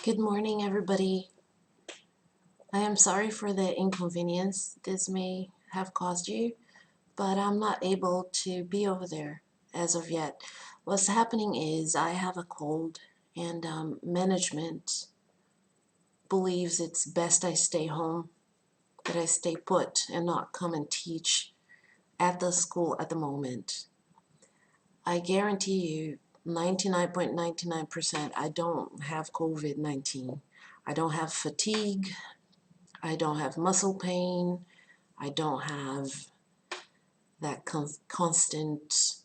Good morning, everybody. I am sorry for the inconvenience this may have caused you, but I'm not able to be over there as of yet. What's happening is I have a cold, and management believes it's best I stay home, that I stay put and not come and teach at the school at the moment. I guarantee you 99.99% I don't have COVID-19. I don't have fatigue. I don't have muscle pain. I don't have that constant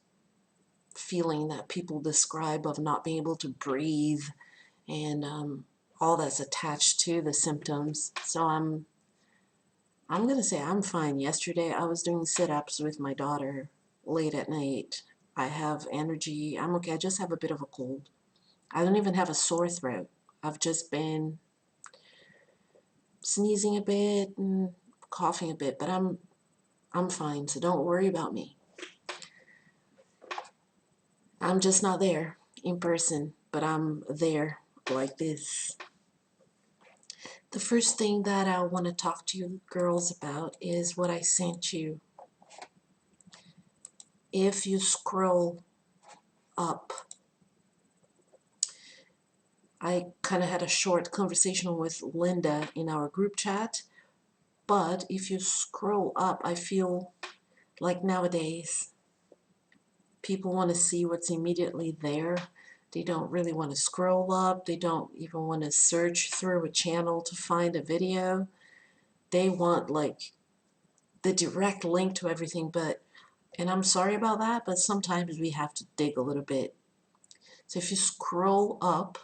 feeling that people describe of not being able to breathe and all that's attached to the symptoms. So I'm gonna say I'm fine. Yesterday I was doing sit-ups with my daughter late at night. I have energy. I'm okay. I just have a bit of a cold. I don't even have a sore throat. I've just been sneezing a bit and coughing a bit, but I'm fine, so don't worry about me. I'm just not there in person, but I'm there like this. The first thing that I want to talk to you girls about is what I sent you. If you scroll up, I kind of had a short conversation with Linda in our group chat, but if you scroll up, I feel like nowadays people want to see what's immediately there. They don't really want to scroll up. They don't even want to search through a channel to find a video. They want like the direct link to everything, and I'm sorry about that, but sometimes we have to dig a little bit. So if you scroll up,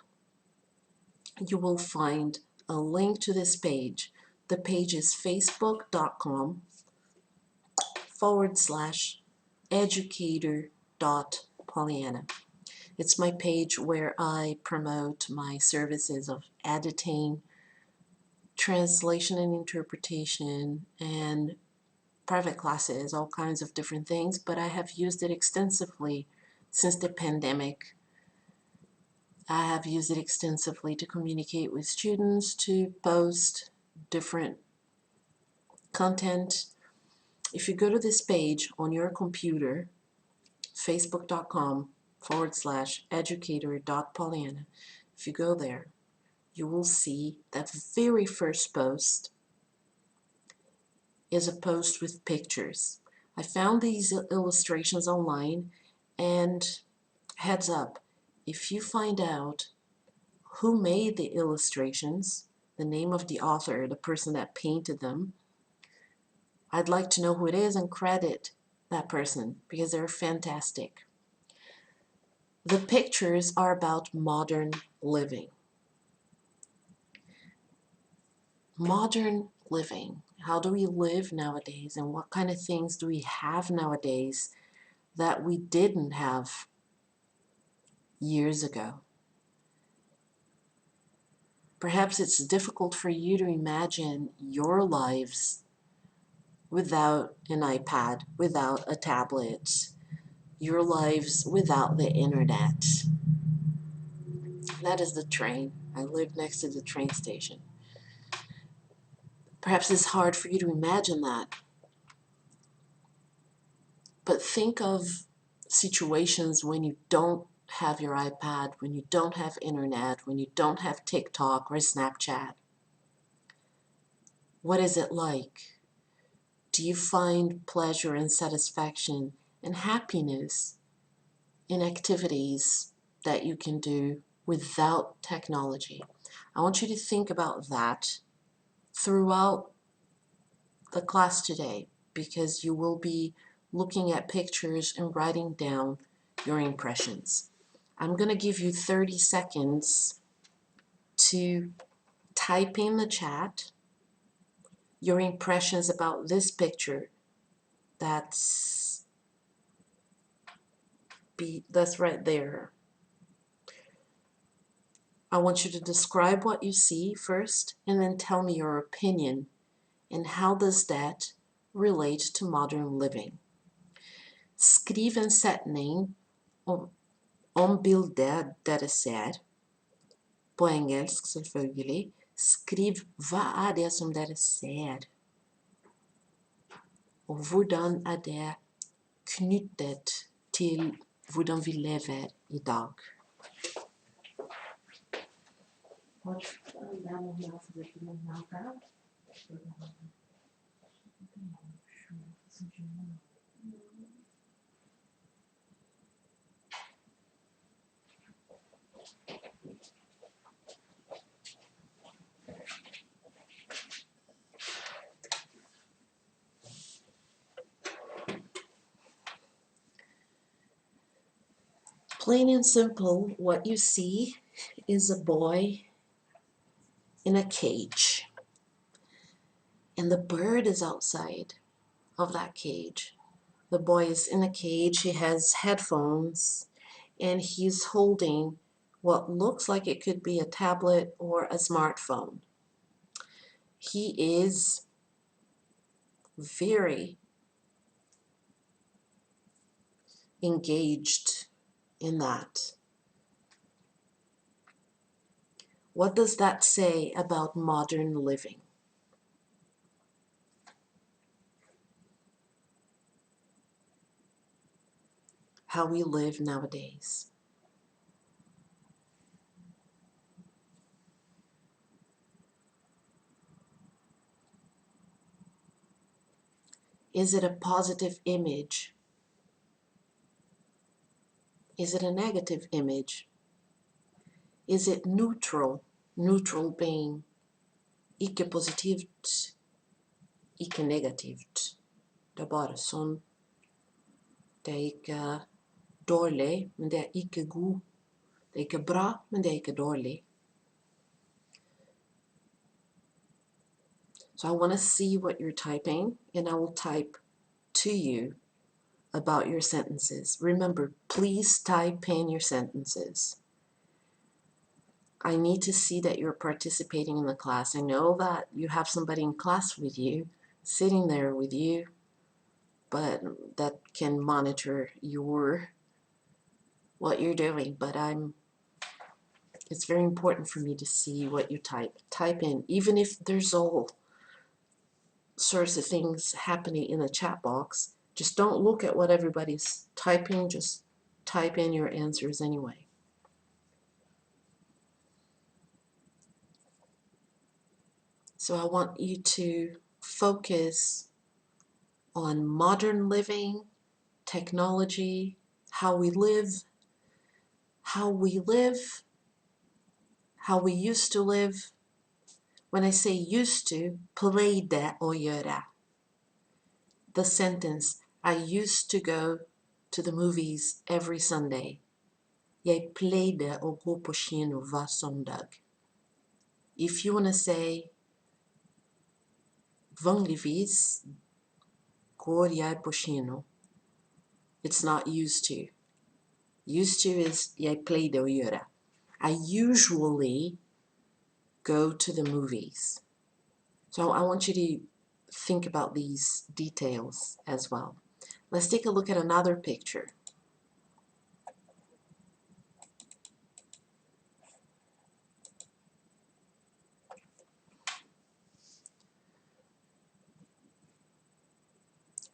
you will find a link to this page. The page is facebook.com/educator.pollyanna. It's my page where I promote my services of editing, translation and interpretation, and private classes, all kinds of different things, but I have used it extensively since the pandemic. I have used it extensively to communicate with students, to post different content. If you go to this page on your computer, facebook.com/educator.pollyanna, if you go there, you will see that very first post is a post with pictures. I found these illustrations online, and heads up, if you find out who made the illustrations, the name of the author, the person that painted them, I'd like to know who it is and credit that person because they're fantastic. The pictures are about modern living. Modern living. How do we live nowadays, and what kind of things do we have nowadays that we didn't have years ago? Perhaps it's difficult for you to imagine your lives without an iPad, without a tablet, your lives without the internet. That is the train. I live next to the train station. Perhaps it's hard for you to imagine that, but think of situations when you don't have your iPad, when you don't have internet, when you don't have TikTok or Snapchat. What is it like? Do you find pleasure and satisfaction and happiness in activities that you can do without technology? I want you to think about that throughout the class today, because you will be looking at pictures and writing down your impressions. I'm going to give you 30 seconds to type in the chat your impressions about this picture that's right there. I want you to describe what you see first and then tell me your opinion and how does that relate to modern living. Skriv en sättning om bilder där det ser På engelsk, selvfølgelig. Skriv hva er det som dere ser, og hvordan er det knyttet til hvordan vi lever i dag. Plain and simple, what you see is a boy in a cage. And the bird is outside of that cage. The boy is in a cage, he has headphones, and he's holding what looks like it could be a tablet or a smartphone. He is very engaged in that. What does that say about modern living? How we live nowadays. Is it a positive image? Is it a negative image? Is it neutral? Neutral being ikke positivt, ikke negativt. Det er bare sånn. Det er ikke dårlig, men det er ikke god. Det er ikke bra, men det er ikke dårlig. So I want to see what you're typing, and I will type to you about your sentences. Remember, please type in your sentences. I need to see that you're participating in the class. I know that you have somebody in class with you, sitting there with you, but that can monitor what you're doing. But it's very important for me to see what you type. Type in, even if there's all sorts of things happening in the chat box. Just don't look at what everybody's typing, just type in your answers anyway. So I want you to focus on modern living, technology, how we live, how we used to live. When I say used to, pleide å gjøre. The sentence, I used to go to the movies every Sunday. Jeg pleide å gå på kino hver søndag. If you want to say, vanligvis går jeg på kino. It's not used to. Used to is jeg pleide å gjøre. I usually go to the movies. So I want you to think about these details as well. Let's take a look at another picture.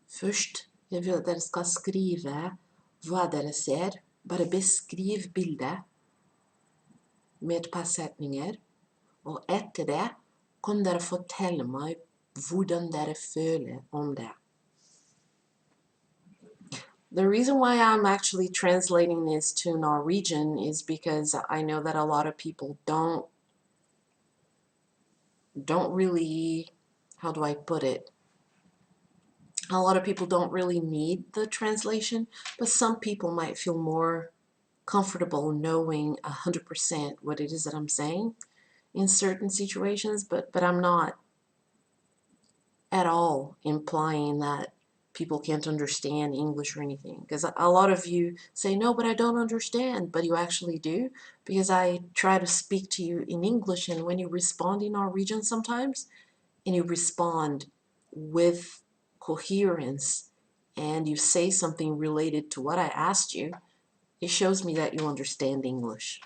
Først, jeg vil at dere skal skrive hva dere ser. Bare beskriv bildet med et par setninger. Og etter det kan dere fortelle meg hvordan dere føler om det. The reason why I'm actually translating this to Norwegian is because I know that a lot of people don't really, how do I put it? A lot of people don't really need the translation, but some people might feel more comfortable knowing 100% what it is that I'm saying in certain situations, but I'm not at all implying that people can't understand English or anything, because a lot of you say, no, but I don't understand, but you actually do, because I try to speak to you in English, and when you respond in Norwegian sometimes, and you respond with coherence, and you say something related to what I asked you, it shows me that you understand English.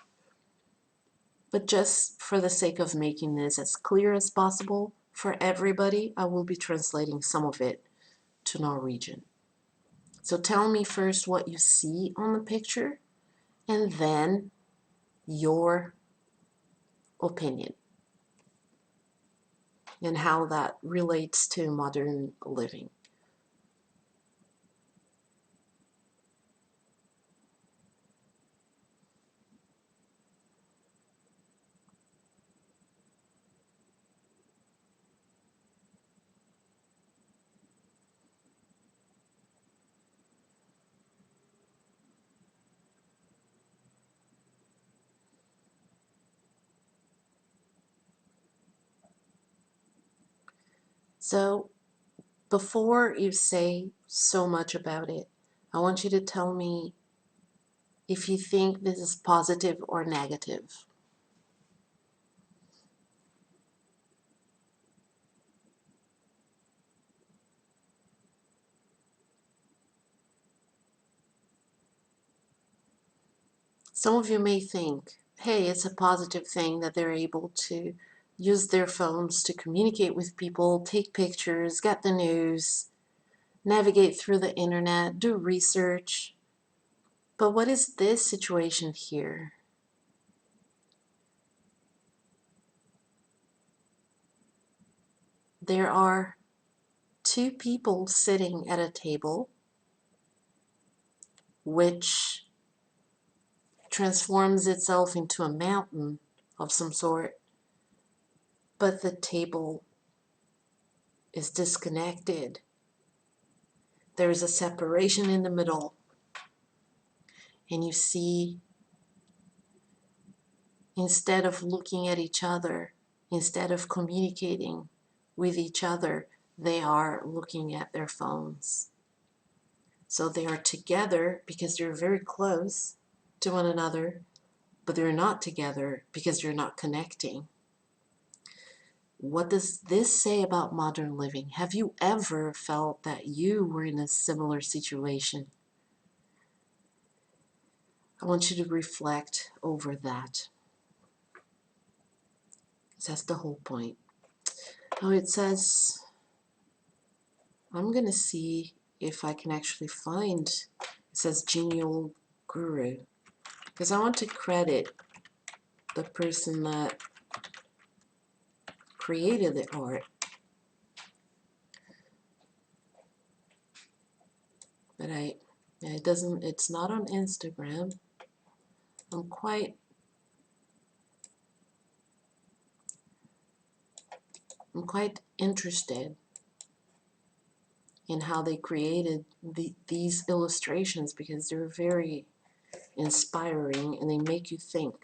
But just for the sake of making this as clear as possible for everybody, I will be translating some of it to Norwegian. So tell me first what you see on the picture, and then your opinion and how that relates to modern living. So before you say so much about it, I want you to tell me if you think this is positive or negative. Some of you may think, hey, it's a positive thing that they're able to use their phones to communicate with people, take pictures, get the news, navigate through the internet, do research. But what is this situation here? There are two people sitting at a table, which transforms itself into a mountain of some sort, but the table is disconnected. There is a separation in the middle, and you see, instead of looking at each other, instead of communicating with each other, they are looking at their phones. So they are together because they're very close to one another, but they're not together because they're not connecting. What does this say about modern living? Have you ever felt that you were in a similar situation? I want you to reflect over that. That's the whole point. Oh, it says, I'm going to see if I can actually find, it says Genial Guru, because I want to credit the person that created the art. But it's not on Instagram. I'm quite interested in how they created these illustrations, because they're very inspiring and they make you think.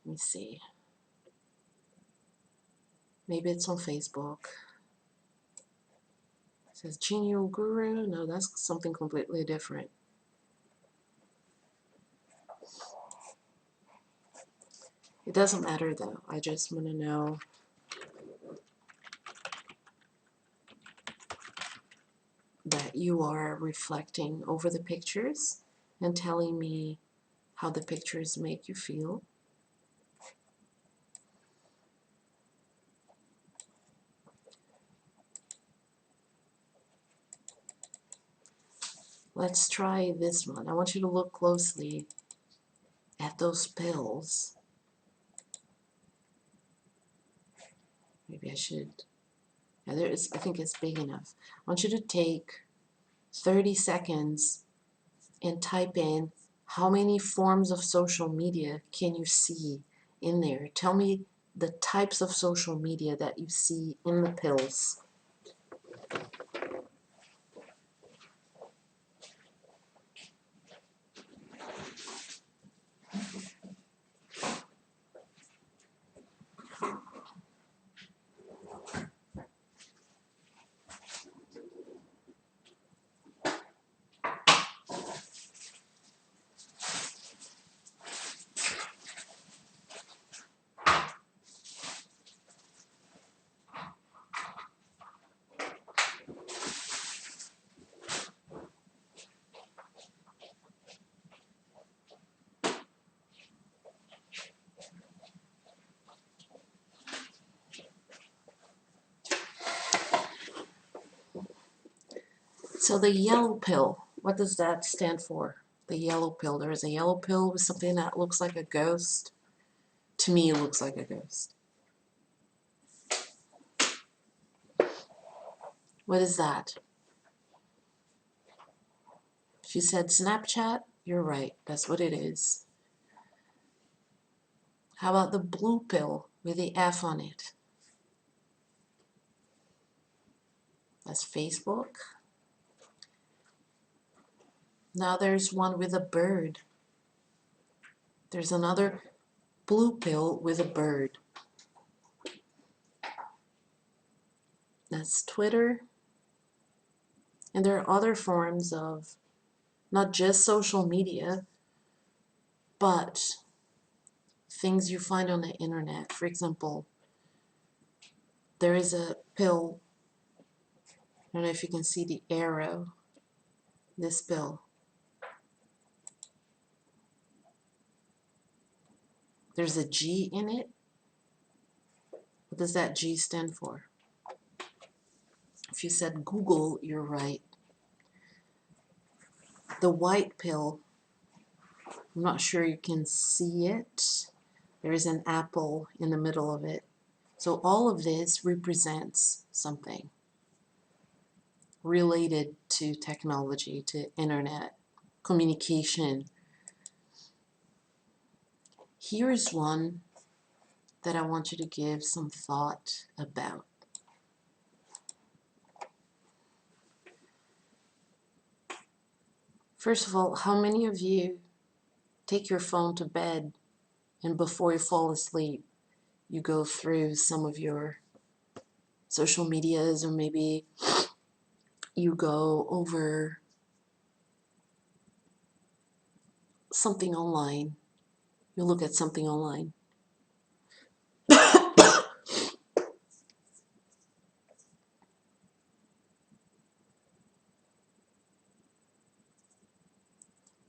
Let me see. Maybe it's on Facebook. It says Genial Guru. No, that's something completely different. It doesn't matter though. I just want to know that you are reflecting over the pictures and telling me how the pictures make you feel. Let's try this one. I want you to look closely at those pills. Maybe I should. Yeah, I think it's big enough. I want you to take 30 seconds and type in how many forms of social media can you see in there. Tell me the types of social media that you see in the pills. So the yellow pill, what does that stand for? The yellow pill. There is a yellow pill with something that looks like a ghost. To me, it looks like a ghost. What is that? If you said Snapchat, you're right. That's what it is. How about the blue pill with the F on it? That's Facebook. Now there's one with a bird. There's another blue pill with a bird. That's Twitter. And there are other forms of not just social media, but things you find on the internet. For example, there is a pill, I don't know if you can see the arrow, this pill. There's a G in it. What does that G stand for? If you said Google, you're right. The white pill, I'm not sure you can see it. There is an apple in the middle of it. So all of this represents something related to technology, to internet, communication. Here's one that I want you to give some thought about. First of all, how many of you take your phone to bed and before you fall asleep, you go through some of your social medias, or maybe you go over something online, you look at something online.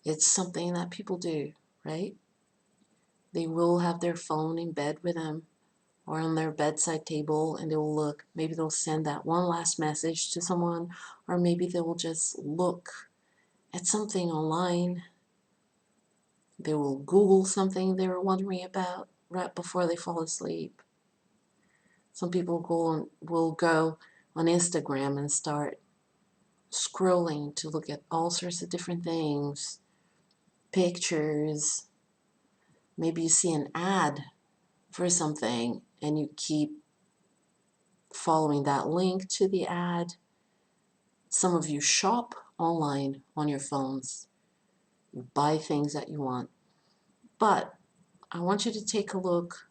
It's something that people do, right? They will have their phone in bed with them or on their bedside table, and they will look. Maybe they'll send that one last message to someone, or maybe they will just look at something online. They will Google something they were wondering about right before they fall asleep. Some people will go on Instagram and start scrolling to look at all sorts of different things, pictures. Maybe you see an ad for something and you keep following that link to the ad. Some of you shop online on your phones. You buy things that you want. But I want you to take a look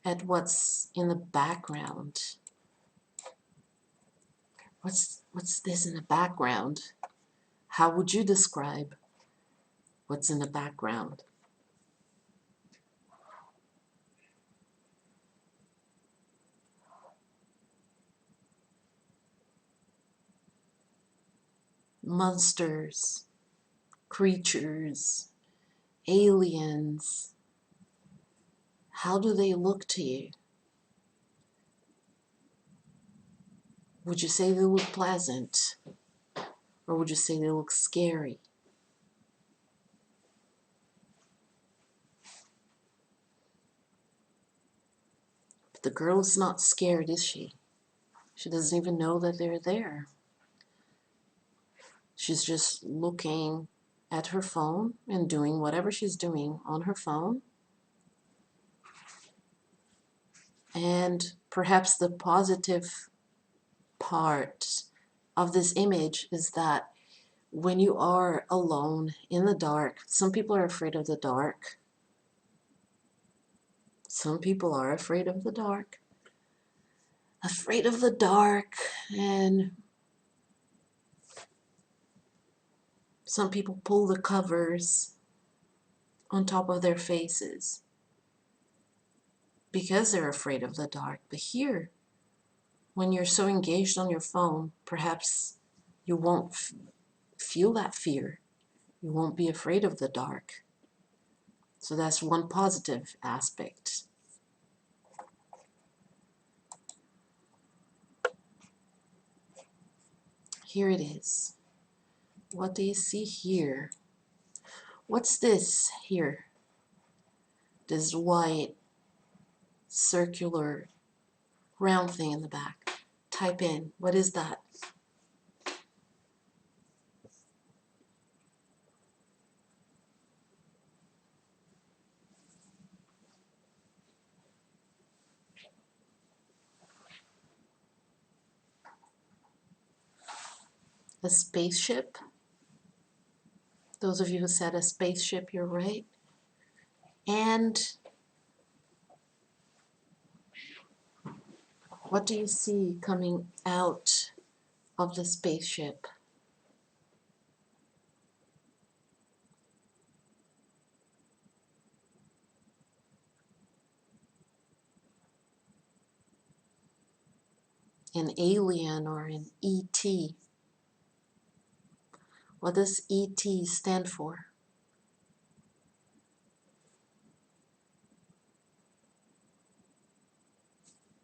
at what's in the background. What's this in the background? How would you describe what's in the background? Monsters, creatures, aliens. How do they look to you? Would you say they look pleasant? Or would you say they look scary? But the girl's not scared, is she? She doesn't even know that they're there. She's just looking at her phone and doing whatever she's doing on her phone. And perhaps the positive part of this image is that when you are alone in the dark, some people are afraid of the dark. Some people are afraid of the dark. Afraid of the dark, and some people pull the covers on top of their faces because they're afraid of the dark. But here, when you're so engaged on your phone, perhaps you won't feel that fear. You won't be afraid of the dark. So that's one positive aspect. Here it is. What do you see here? What's this here? This white circular round thing in the back. Type in, what is that? A spaceship? Those of you who said a spaceship, you're right. And what do you see coming out of the spaceship? An alien or an ET. What does ET stand for?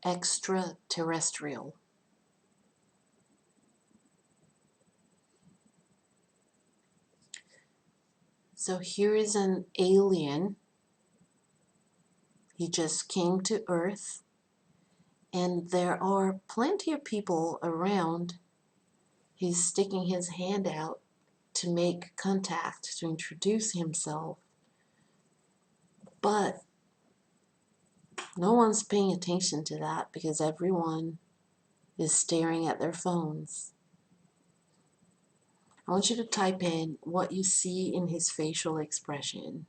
Extraterrestrial. So here is an alien. He just came to Earth, and there are plenty of people around. He's sticking his hand out to make contact, to introduce himself. But no one's paying attention to that because everyone is staring at their phones. I want you to type in what you see in his facial expression.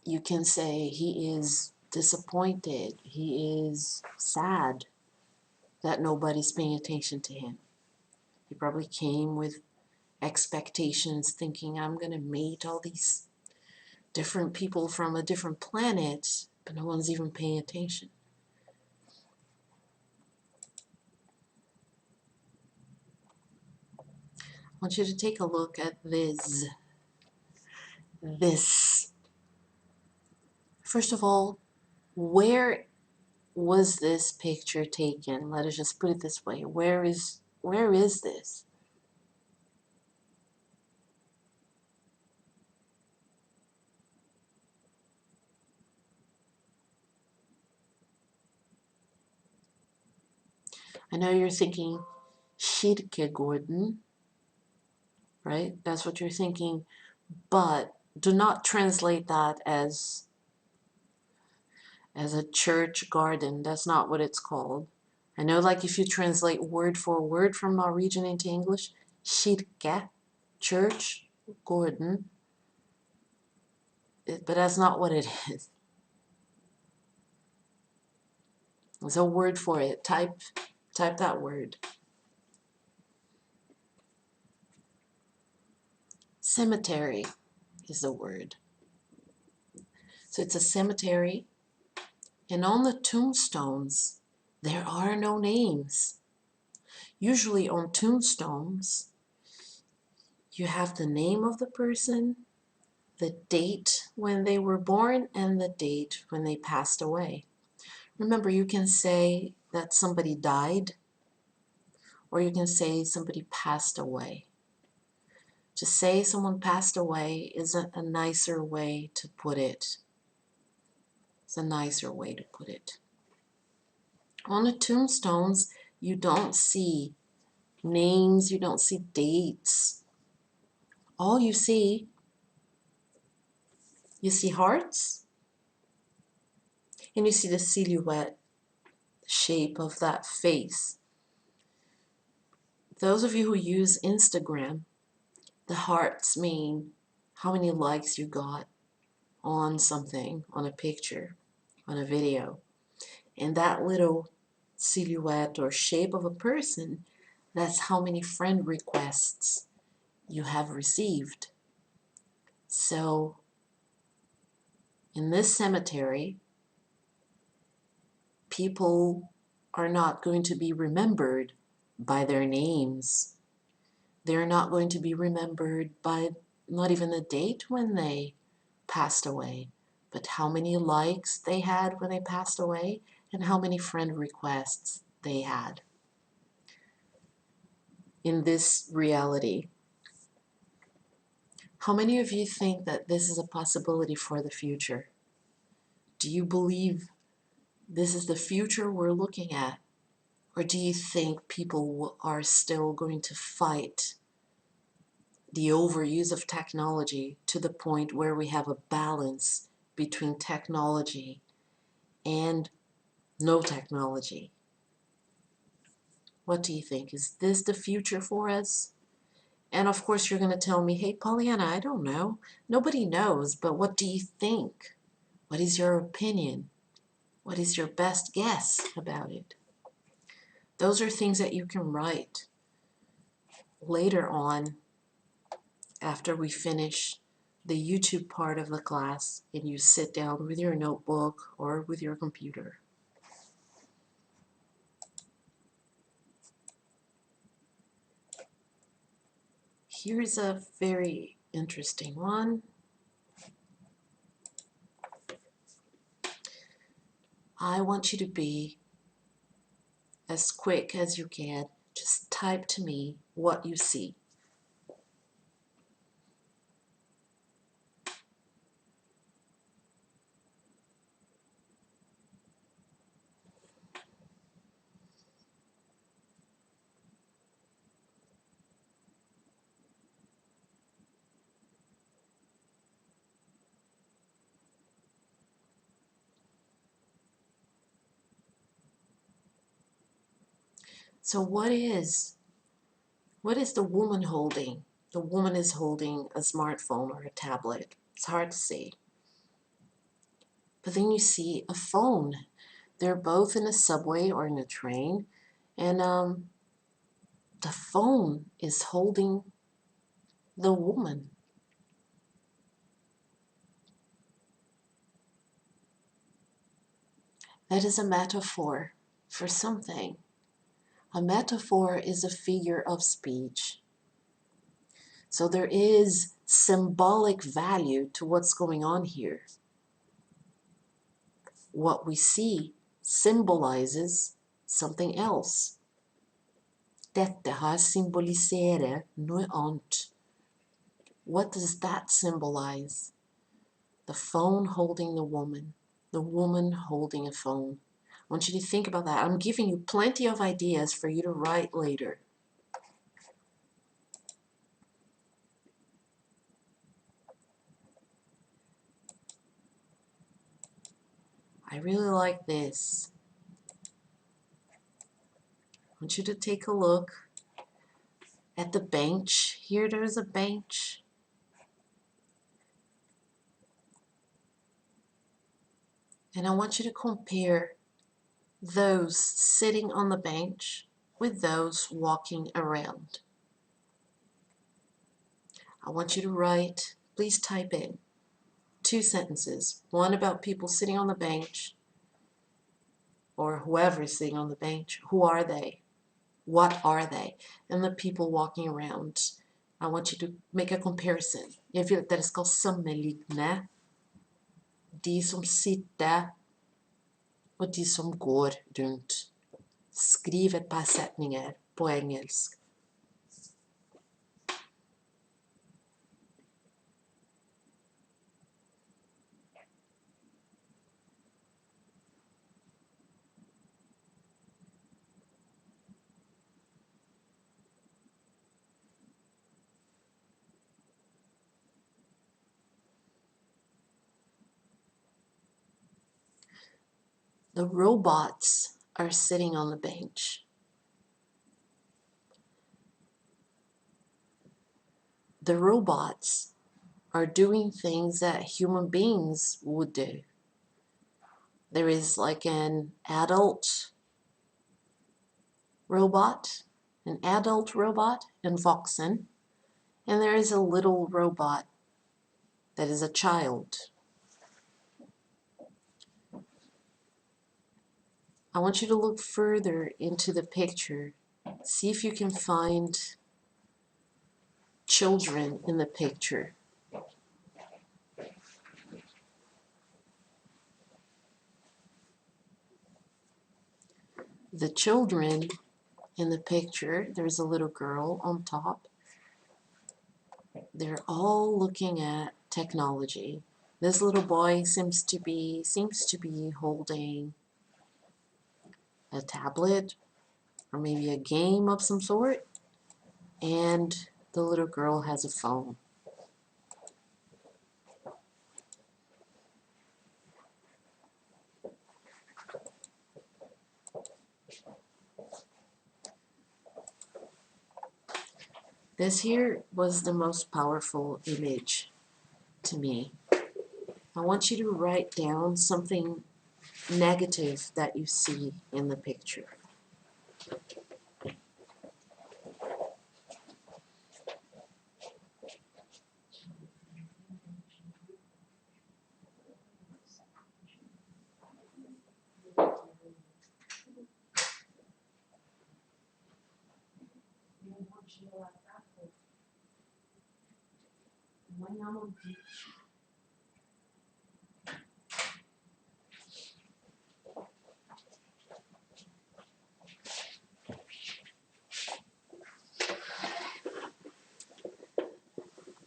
You can say he is disappointed, he is sad that nobody's paying attention to him. He probably came with expectations thinking, I'm going to meet all these different people from a different planet, but no one's even paying attention. I want you to take a look at this. First of all, where was this picture taken? Let us just put it this way. Where is this? I know you're thinking Kierkegaard, right? That's what you're thinking, but do not translate that as a church garden. That's not what it's called. I know, like, if you translate word for word from Norwegian into English, kirke, church, garden, but that's not what it is. There's a word for it. Type that word. Cemetery is the word. So it's a cemetery, and on the tombstones, there are no names. Usually on tombstones, you have the name of the person, the date when they were born, and the date when they passed away. Remember, you can say that somebody died, or you can say somebody passed away. To say someone passed away is a nicer way to put it. It's a nicer way to put it. On the tombstones, you don't see names, you don't see dates. All you see hearts, and you see the silhouette shape of that face. Those of you who use Instagram, the hearts mean how many likes you got on something, on a picture, on a video. And that little silhouette or shape of a person, that's how many friend requests you have received. So in this cemetery, people are not going to be remembered by their names. They're not going to be remembered by not even the date when they passed away, but how many likes they had when they passed away and how many friend requests they had. In this reality, how many of you think that this is a possibility for the future? Do you believe this is the future we're looking at? Or do you think people are still going to fight the overuse of technology to the point where we have a balance between technology and no technology? What do you think? Is this the future for us? And of course, you're going to tell me, hey, Pollyanna, I don't know. Nobody knows, but what do you think? What is your opinion? What is your best guess about it? Those are things that you can write later on after we finish the YouTube part of the class and you sit down with your notebook or with your computer. Here's a very interesting one. I want you to be as quick as you can. Just type to me what you see. So what is the woman holding? The woman is holding a smartphone or a tablet. It's hard to see. But then you see a phone. They're both in a subway or in a train, and the phone is holding the woman. That is a metaphor for something. A metaphor is a figure of speech. So there is symbolic value to what's going on here. What we see symbolizes something else. Dette her symboliserer noe annet. What does that symbolize? The phone holding the woman holding a phone. I want you to think about that. I'm giving you plenty of ideas for you to write later. I really like this. I want you to take a look at the bench. Here there's a bench. And I want you to compare those sitting on the bench with those walking around. I want you to write, please type in 2 sentences. One about people sitting on the bench, or whoever is sitting on the bench. Who are they? What are they? And the people walking around. I want you to make a comparison. Jeg vil at dere skal sammenligne de som sitter og de som går rundt. Skriv et par setninger på engelsk. The robots are sitting on the bench. The robots are doing things that human beings would do. There is like an adult robot, en voksen, and there is a little robot that is a child. I want you to look further into the picture. See if you can find children in the picture. The children in the picture, there's a little girl on top. They're all looking at technology. This little boy seems to be holding a tablet or maybe a game of some sort, and the little girl has a phone. This here was the most powerful image to me. I want you to write down something negative that you see in the picture.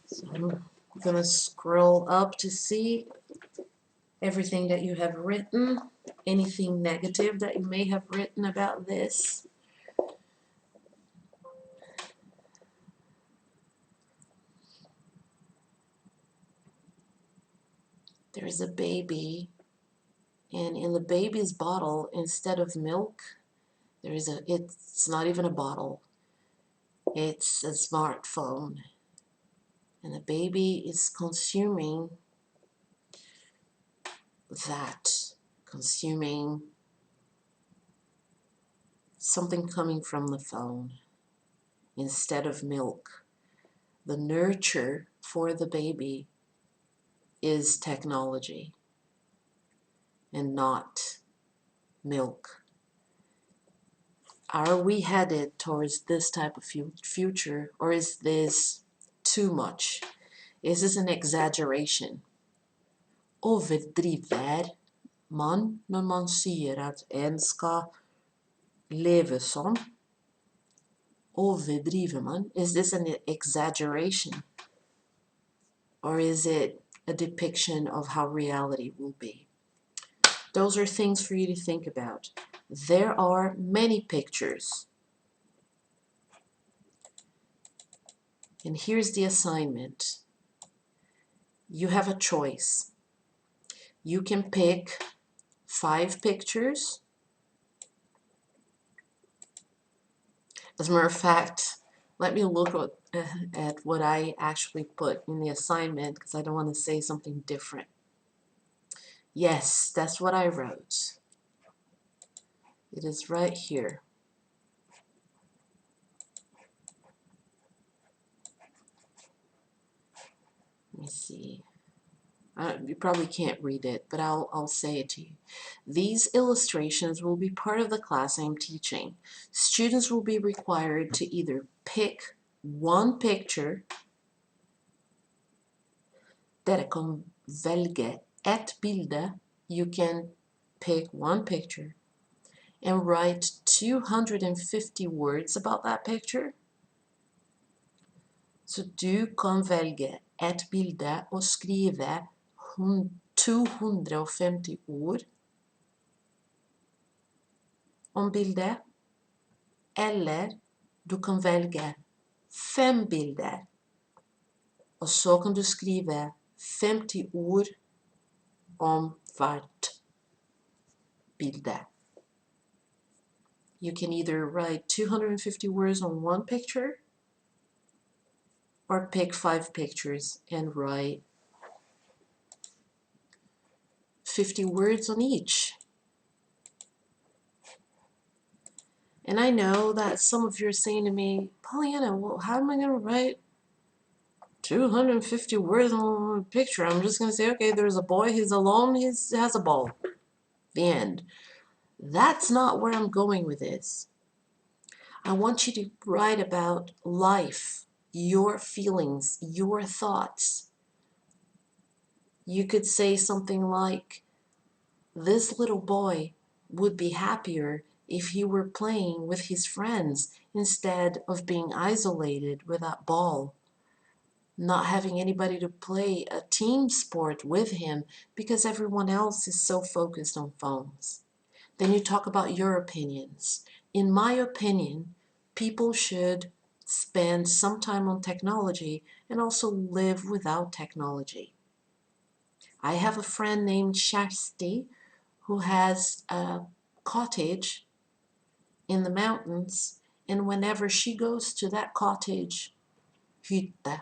So I'm going to scroll up to see everything that you have written, anything negative that you may have written about this. There's a baby, and in the baby's bottle, instead of milk, it's not even a bottle, it's a smartphone. And the baby is consuming consuming something coming from the phone instead of milk. The nurture for the baby is technology and not milk. Are we headed towards this type of future, or is this too much? Is this an exaggeration? Overdriver man når man sier at en skal leve sånn? Overdriver man? Is this an exaggeration? Or is it a depiction of how reality will be? Those are things for you to think about. There are many pictures. And here's the assignment. You have a choice. You can pick 5 pictures. As a matter of fact, let me look at what I actually put in the assignment, because I don't want to say something different. Yes, that's what I wrote. It is right here. Let me see. You probably can't read it, but I'll say it to you. These illustrations will be part of the class I'm teaching. Students will be required to either pick one picture. Dere kan velge ett bilde. You can pick one picture and write 250 words about that picture. Så du kan velge ett bilde og skrive 250 ord om bildet, eller du kan velge 5 bilder, og så kan du skrive 50 ord om hvert bilde. You can either write 250 words on one picture, or pick 5 pictures and write 50 words on each. And I know that some of you are saying to me, Pollyanna, well, how am I going to write 250 words on a picture? I'm just going to say, okay, there's a boy, he's alone, he has a ball. The end. That's not where I'm going with this. I want you to write about life, your feelings, your thoughts. You could say something like, this little boy would be happier if he were playing with his friends instead of being isolated with that ball, not having anybody to play a team sport with him because everyone else is so focused on phones. Then you talk about your opinions. In my opinion, people should spend some time on technology and also live without technology. I have a friend named Shasti who has a cottage in the mountains, and whenever she goes to that cottage, hytte,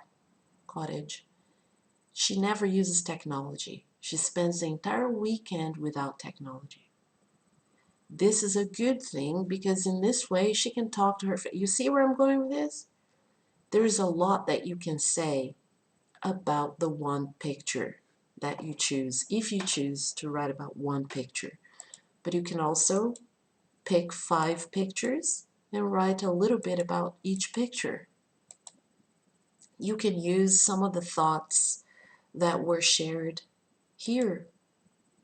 cottage, she never uses technology. She spends the entire weekend without technology. This is a good thing because in this way she can talk to her. You see where I'm going with this? There's a lot that you can say about the one picture that you choose, if you choose to write about one picture. But you can also pick 5 pictures and write a little bit about each picture. You can use some of the thoughts that were shared here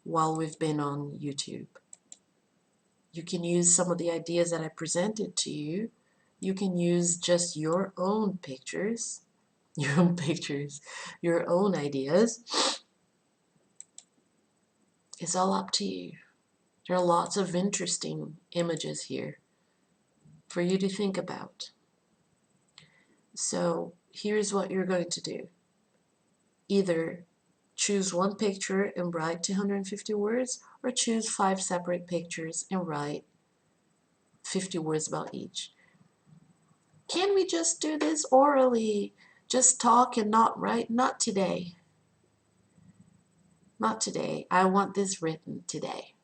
while we've been on YouTube. You can use some of the ideas that I presented to you. You can use just your own pictures, your own ideas. It's all up to you. There are lots of interesting images here for you to think about. So here's what you're going to do. Either choose one picture and write 250 words, or choose 5 separate pictures and write 50 words about each. Can we just do this orally? Just talk and not write? Not today. Not today. I want this written today.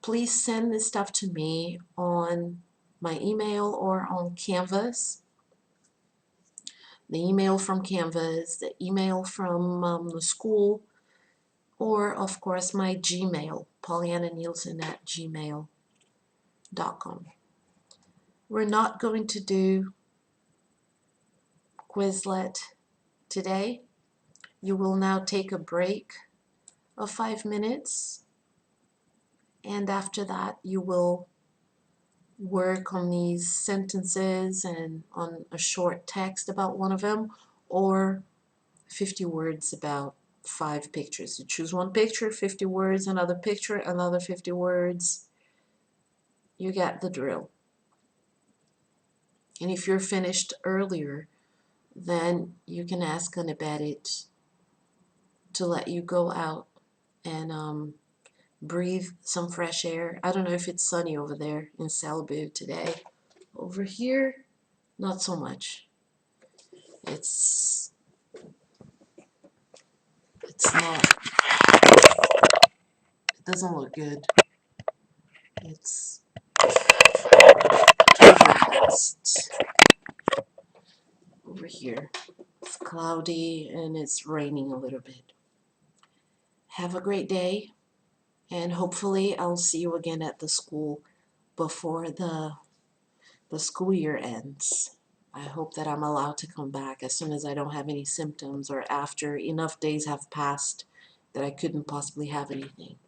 Please send this stuff to me on my email or on Canvas. The email from Canvas, the email from the school, or of course my Gmail, PollyannaNielsen@gmail.com. We're not going to do Quizlet today. You will now take a break of 5 minutes, and after that you will work on these sentences and on a short text about one of them, or 50 words about 5 pictures. You choose one picture, 50 words, another picture, another 50 words. You get the drill. And if you're finished earlier, then you can ask Annabette to let you go out and breathe some fresh air. I don't know if it's sunny over there in Selbu today. Over here, not so much. It's not, it doesn't look good. It's overcast over here. It's cloudy and it's raining a little bit. Have a great day, and hopefully I'll see you again at the school before the school year ends. I hope that I'm allowed to come back as soon as I don't have any symptoms, or after enough days have passed that I couldn't possibly have anything.